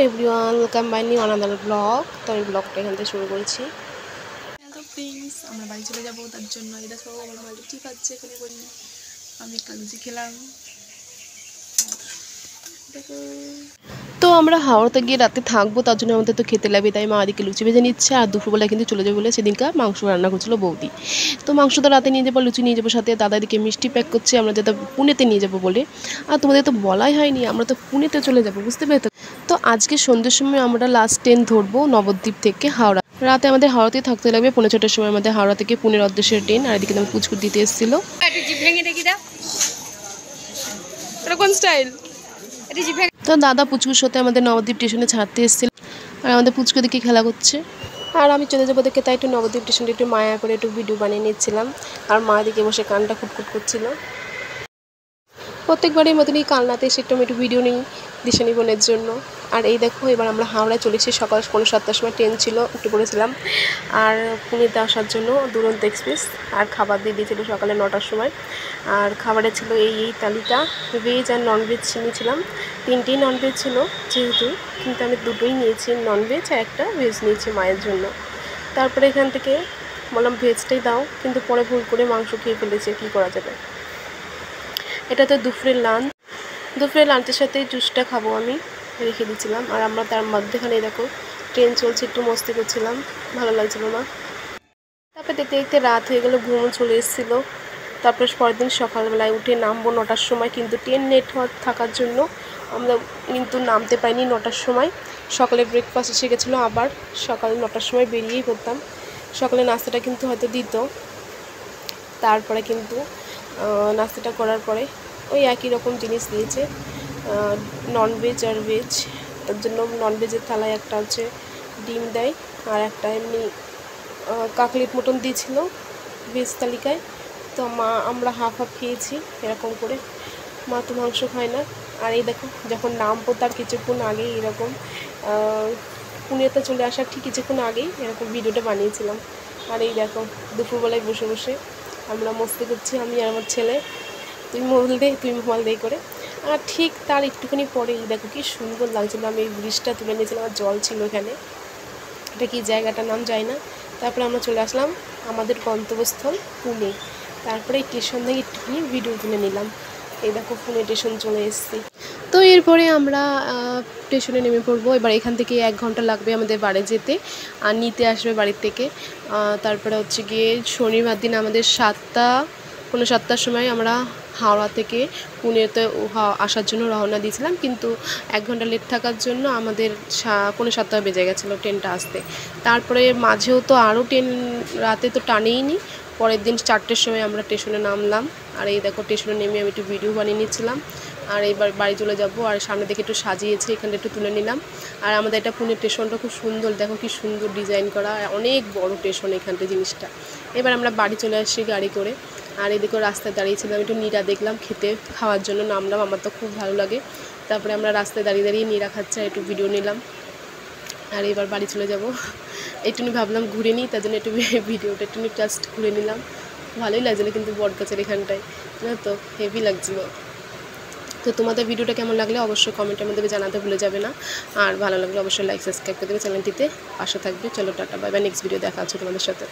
Everyone, welcome my new another blog. তো আমি ব্লগটা এখান থেকে শুরু করেছি। হ্যালো ফ্রেন্ডস, আমরা বাড়ি চলে যাবো, তার জন্য এটা সব আমার মা লুচি খাচ্ছে। এখানে বলি আমি একটা লুচি খেলাম। দেখো, তো আমরা হাওড়াতে গিয়ে রাতে থাকবো, তার জন্য আমাদের তো খেতে লাগবে, তাই মা আদিকে লুচি ভেজে নিচ্ছে। আর দুপুরবেলা কিন্তু চলে যাবো বলে সেদিনকার মাংস রান্না করছিল বৌদি। তো মাংস তো রাতে নিয়ে যাবো, লুচি নিয়ে যাবো, সাথে দাদা দিকে মিষ্টি প্যাক করছে আমরা যাতে পুনেতে নিয়ে যাবো বলে। আর তোমাদের তো বলাই হয়নি, আমরা তো পুনেতে চলে যাবো, বুঝতে পেরেছো? তো আজকে সন্ধ্যের সময় আমরা লাস্ট ট্রেন ধরবো নবদ্বীপ থেকে হাওড়া। রাতে আমাদের হাওড়াতেই থাকতে লাগবে, 5:30টার সময় আমাদের হাওড়া থেকে পুনের উদ্দেশ্যের ট্রেন। আর এদিকে আমি পুচকুট দিতে এসেছিলো। কোন স্টাইল? তো দাদা পুচকুর সাথে আমাদের নবদ্বীপ স্টেশনে ছাড়তে এসেছিল, আর আমাদের পুচকু দিকে খেলা করছে। আর আমি চলে যাবো দেখে, তাই একটু নবদ্বীপ স্টেশনটা একটু মায়া করে একটু ভিডিও বানিয়ে নিচ্ছিলাম। আর মা দিকে বসে কানটা খুটখুট করছিল। প্রত্যেকবারের মতনই কালনাতে এসে একটু ভিডিও নিই দিশানি বোনের জন্য। আর এই দেখো, এবার আমরা হাওড়ায় চলে এসেছি। সকাল 7:45টার সময় ট্রেন ছিল, উঠে পড়েছিলাম। আর পুনেতে আসার জন্য দুরন্ত এক্সপ্রেস। আর খাবার দিয়ে দিয়েছিল সকালে 9টার সময়। আর খাবারে ছিল এই তালিকা, ভেজ আর ননভেজ নিয়েছিলাম। 3টেই ননভেজ ছিল যেহেতু, কিন্তু আমি 2টোই নিয়েছি, ননভেজ আর একটা ভেজ নিয়েছি মায়ের জন্য। তারপরে এখান থেকে বললাম ভেজটাই দাও, কিন্তু পরে ভুল করে মাংস খেয়ে ফেলেছে, কী করা যাবে। এটা তো দুপুরের লাঞ্চের সাথে জুসটা খাবো আমি, রেখে দিয়েছিলাম। আর আমরা তার মধ্যেখানে দেখো ট্রেন চলছে, একটু মস্তি করছিলাম, ভালো লাগছিল না। তারপরে দেখতে দেখতে রাত হয়ে গেলো, ঘুমও চলে এসেছিলো। তারপরে পরের দিন সকালবেলায় উঠে নামবো 9টার সময়, কিন্তু ট্রেন নেটওয়ার্ক থাকার জন্য আমরা কিন্তু নামতে পারিনি 9টার সময়। সকালে ব্রেকফাস্ট এসে গেছিলো, আবার সকাল 9টার সময় বেরিয়েই পড়তাম। সকালে নাস্তাটা কিন্তু হয়তো দিত, তারপরে কিন্তু নাস্তাটা করার পরে ওই একই রকম জিনিস দিয়েছে, ননভেজ আর ভেজ। তার জন্য ননভেজের থালায় একটা হচ্ছে ডিম দেয়, আর একটা এমনি কাকলেট মটন দিয়েছিল ভেজ তালিকায়। তো আমরা হাফ খেয়েছি এরকম করে। মা তো মাংস খায় না। আর এই দেখো, যখন নামবো তার কিছুক্ষণ আগেই এরকম পুনেতে চলে আসার ঠিক কিছুক্ষণ আগেই এরকম ভিডিওটা বানিয়েছিলাম। আর এই দেখো, দুপুরবেলায় বসে বসে আমরা মস্তি করছি, আমি আর আমার ছেলে, তুই মোবাইল দে করে। আর ঠিক তার একটুখানি পরেই দেখো কি সুন্দর লাগছিলো, আমি এই ব্রিজটা তুলে নিয়েছিলাম, আর জল ছিল এখানে। এটা কি জায়গাটার নাম যায় না। তারপরে আমরা চলে আসলাম আমাদের গন্তব্যস্থল পুনে। তারপরে এই স্টেশন থেকে একটুখানি ভিডিও তুলে নিলাম। এই দেখো পুনে স্টেশন চলে এসেছি। তো এরপরে আমরা স্টেশনে নেমে পড়বো। এবার এখান থেকে 1 ঘন্টা লাগবে আমাদের বাড়ি যেতে, আর নিতে আসবে বাড়ির থেকে। তারপরে হচ্ছে গিয়ে শনিবার দিন আমাদের 7টার সময় আমরা হাওড়া থেকে পুনেতে আসার জন্য রওনা দিয়েছিলাম, কিন্তু 1 ঘন্টা লেট থাকার জন্য আমাদের 7:45 বেজে গেছিলো ট্রেনটা আসতে। তারপরে মাঝেও তো আরও ট্রেন রাতে তো টানেই নি। পরের দিন 4টের সময় আমরা স্টেশনে নামলাম। আর এই দেখো, স্টেশনে নেমে আমি একটু ভিডিও বানিয়ে নিচ্ছিলাম। আর এবার বাড়ি চলে যাব। আর সামনে দিকে একটু সাজিয়েছে, এখানটা একটু তুলে নিলাম। আর আমাদের এটা পুনে স্টেশনটা খুব সুন্দর, দেখো কি সুন্দর ডিজাইন করা, অনেক বড় স্টেশন এখানটা জিনিসটা। এবার আমরা বাড়ি চলে আসছি গাড়ি করে। আর এদিকেও রাস্তায় দাঁড়িয়েছিলাম, একটু নীরা দেখলাম, খাওয়ার জন্য নামলাম, আমার তো খুব ভালো লাগে। তারপরে আমরা রাস্তায় দাঁড়িয়ে দাঁড়িয়ে নীরা খাচ্ছে, একটু ভিডিও নিলাম। আর এবার বাড়ি চলে যাব। একটুনি ভাবলাম ঘুরে নিই, তার জন্য একটু ভিডিওটা একটুনি জাস্ট ঘুরে নিলাম। ভালোই লাগছিলো কিন্তু বটগাছের এখানটায়, জানো তো, হেভি লাগছিলো। তো তোমাদের ভিডিওটা কেমন লাগলে অবশ্যই কমেন্টের মধ্যে জানাতে ভুলে যাবে না। আর ভালো লাগলে অবশ্যই লাইক সাবস্ক্রাইব করে দেবে, চ্যানেলটিতে পাশে থাকবে। চলো tata, bye bye, next video দেখা হচ্ছে তোমাদের সাথে।